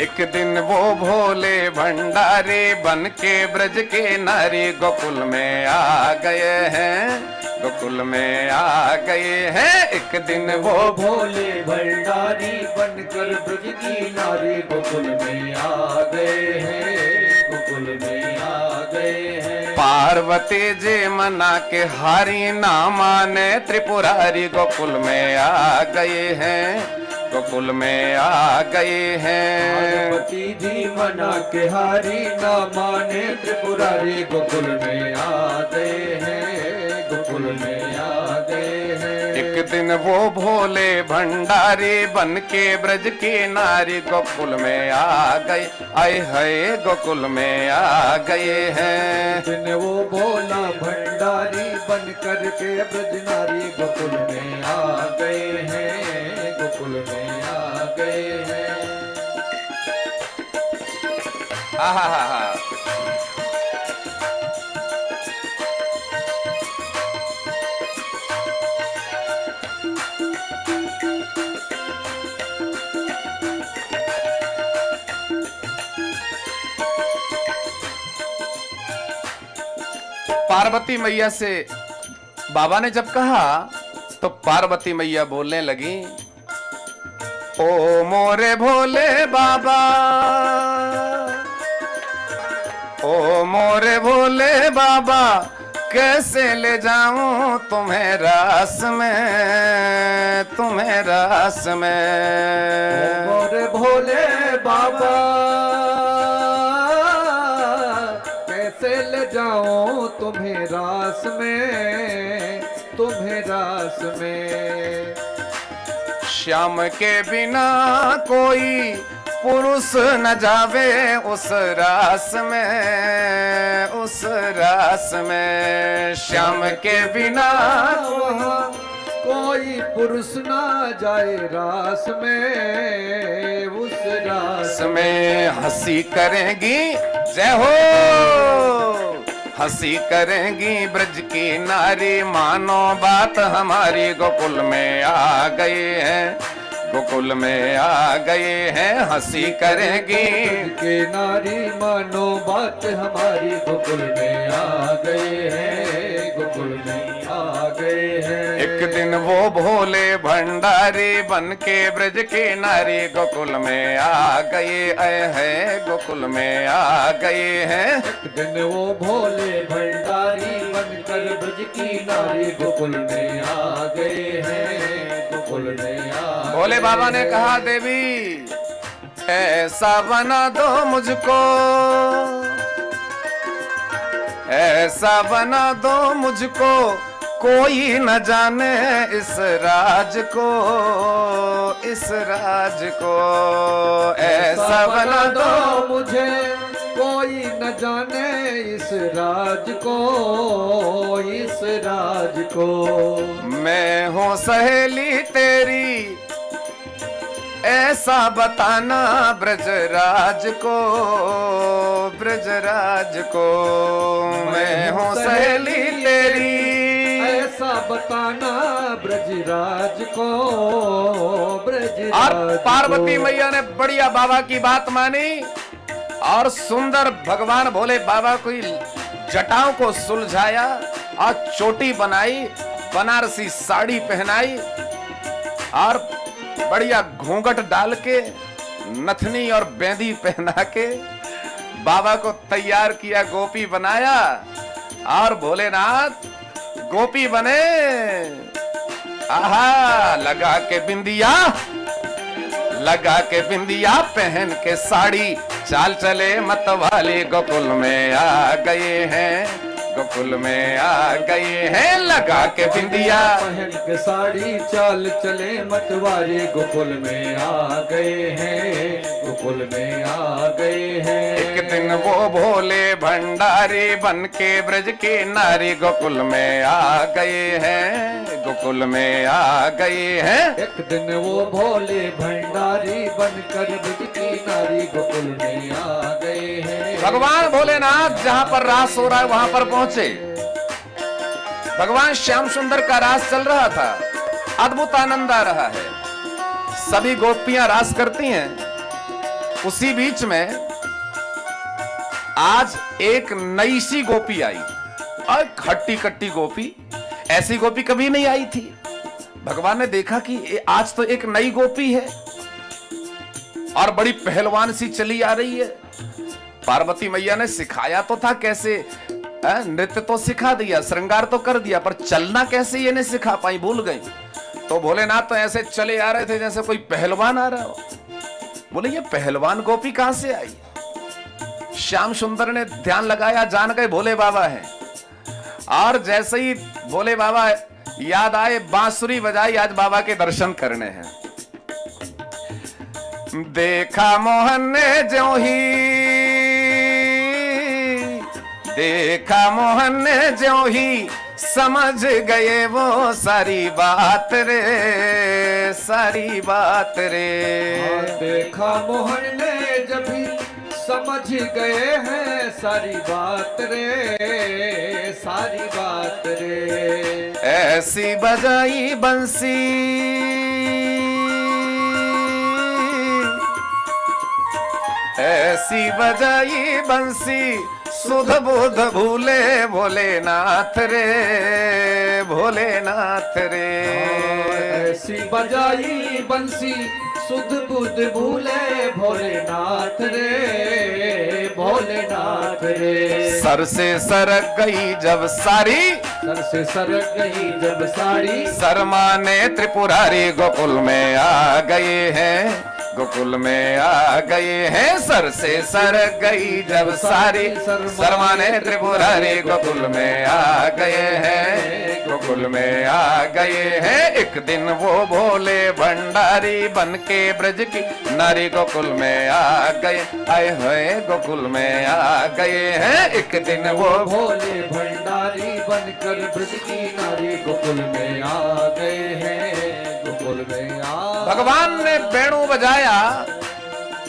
एक दिन वो भोले भंडारी बन के ब्रज के नारी गोकुल में आ गए हैं, गोकुल में आ गए हैं। एक दिन वो भोले भंडारी बनकर ब्रज की नारी गोकुल में आ गए हैं, गोकुल में आ गए हैं। पार्वती जी मना के हारी ना माने त्रिपुरारी गोकुल में आ गए हैं, गोकुल में आ गए हैं। पार्वती जी मना के हारी ना माने त्रिपुरारी गोकुल में आ गए हैं, गोकुल में आ गए हैं। एक दिन वो भोले भंडारी बन के ब्रज की नारी गोकुल में आ गए, आए है गोकुल में आ गए हैं। एक दिन वो भोला भंडारी बन कर के ब्रज नारी गोकुल में आ गए हैं, गोकुल में आ गए हैं। आहा पार्वती मैया से बाबा ने जब कहा तो पार्वती मैया बोलने लगी, ओ मोरे भोले बाबा, ओ मोरे भोले बाबा, कैसे ले जाऊं तुम्हें रास में, तुम्हें रास में। ओ मोरे भोले बाबा, कैसे ले जाऊं तुम्हें रास में, तुम्हें रास में। श्याम के बिना कोई पुरुष न जावे उस रास में, उस रास में। श्याम के बिना वहाँ कोई पुरुष ना जाए रास में, उस रास में। हंसी करेंगी जय हो, हंसी करेंगी ब्रज की नारी, मानो बात हमारी गोकुल में आ गए हैं, गोकुल में आ गए हैं। हंसी करेंगी के नारी, मानो बात हमारी गोकुल में आ गए हैं, गोकुल में आ गए हैं। एक दिन वो भोले भंडारी बन के ब्रज के नारी गोकुल में आ गए हैं, गोकुल में आ गए हैं। एक दिन वो भोले भंडारी बनकर ब्रज की नारी गोकुल में आ गए हैं, गोकुल में आ। भोले बाबा ने कहा, देवी ऐसा बना दो मुझको, ऐसा बना दो मुझको, कोई न जाने इस राज को, इस राज को। ऐसा बना दो मुझे, कोई न जाने इस राज को, इस राज को। मैं हूँ सहेली तेरी, ऐसा बताना ब्रजराज को, ब्रजराज को। मैं हूँ सहेली तेरी, ऐसा बताना ब्रजराज को, ब्रजराज। और पार्वती मैया ने बढ़िया बाबा की बात मानी और सुंदर भगवान भोले बाबा की जटाओं को सुलझाया और चोटी बनाई, बनारसी साड़ी पहनाई और बढ़िया घूंघट डाल के नथनी और बेंदी पहना के बाबा को तैयार किया, गोपी बनाया और भोलेनाथ गोपी बने। आहा, लगा के बिंदिया, लगा के बिंदिया, पहन के साड़ी, चाल चले मतवाले गोकुल में आ गए हैं, गोकुल में आ गए हैं। लगा के बिंदिया, पहन के साड़ी, चाल चले मतवारे गोकुल में आ गए हैं, गोकुल में आ गए हैं। एक दिन वो भोले भंडारी बन के ब्रज के नारी गोकुल में आ गए हैं, गोकुल में आ गए हैं। एक दिन वो भोले भंडारी बनकर ब्रज की नारी गोकुल में आ गए हैं। भगवान भोलेनाथ जहां पर रास हो रहा है वहां पर पहुंचे। भगवान श्याम सुंदर का रास चल रहा था, अद्भुत आनंद आ रहा है। सभी गोपियां रास करती हैं उसी बीच में आज एक नई सी गोपी आई, और खट्टी कट्टी गोपी, ऐसी गोपी कभी नहीं आई थी। भगवान ने देखा कि आज तो एक नई गोपी है और बड़ी पहलवान सी चली आ रही है। पार्वती मैया ने सिखाया तो था कैसे, नृत्य तो सिखा दिया, श्रृंगार तो कर दिया, पर चलना कैसे ये नहीं सिखा पाई, भूल गई। तो भोलेनाथ तो ऐसे चले आ रहे थे जैसे कोई पहलवान आ रहा हो। बोले ये पहलवान गोपी कहां से आई? श्याम सुंदर ने ध्यान लगाया, जान गए भोले बाबा हैं। और जैसे ही भोले बाबा याद आए, बांसुरी बजाई, आज बाबा के दर्शन करने हैं। देखा मोहन ने ज्यों ही, देखा मोहन ने ज्यों ही, समझ गए वो सारी बात रे, सारी बात रे। देखा मोहन ने जब भी समझ गए हैं सारी बात रे, सारी बात रे। ऐसी बजाई बंसी, ऐसी बजाई बंसी, सुध बुध भूले भोलेनाथ रे, भोलेनाथ रे। ऐसी बजाई बंसी, सुध बुध भूले भोलेनाथ रे, भोलेनाथ रे। सर से सरक गई जब सारी, सर से सरक गई जब सारी, शर्मा ने त्रिपुरारी गोकुल में आ गए हैं, गोकुल में आ गए हैं। सर से सरक गई जब सारी, शर्मा ने त्रिपुरारी गोकुल में आ गए हैं, गोकुल में आ गए हैं। एक दिन वो भोले भंडारी बन के ब्रज की नारी गोकुल में आ गए, आए हुए गोकुल में आ गए हैं। एक दिन वो भोले भंडारी बनकर ब्रज की नारी गोकुल में आ गए हैं, गोकुल में आ। भगवान ने वेणु बजाया